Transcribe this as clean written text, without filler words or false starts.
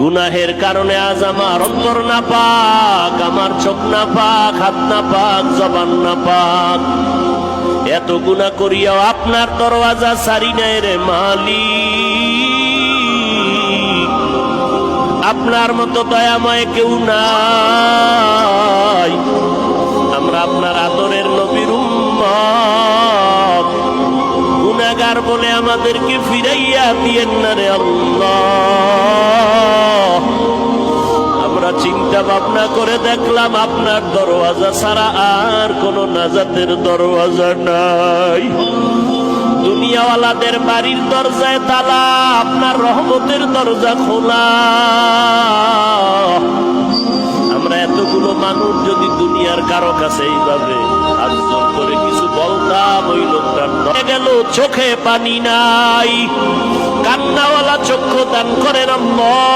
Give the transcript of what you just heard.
গুনাহের কারণে আজ আমার অন্তর না পাক, আমার চোখ না পাক, হাত না পাক, জবান না পাক। এত গুনাহ করিয়াও আপনার দরওয়াজা ছাড়ি নাই রে মালিক। আপনার মতো দয়াময় কেউ নাই। আমরা আপনার আদরের নবীর উম্মত, গুনাহগার বলে আমাদেরকে ফিরাইয়া দিয়েন না রে আল্লাহ। আমরা চিন্তা ভাবনা করে দেখলাম আপনার দরওয়াজা ছাড়া আর কোন নাজাতের দরওয়াজা নাই। দুনিয়াওয়ালাদের বাড়ির দরজায় তালা, আপনার রহমতের দরজা খোলা। আমরা এতগুলো মানুষ যদি দুনিয়ার কারো কাছে এইভাবে হাত জোর করে কিছু বলতাম, ওই লোকটার গেল চোখে পানি নাই, কান্নাওয়ালা চক্ষু দান করেন আল্লাহ।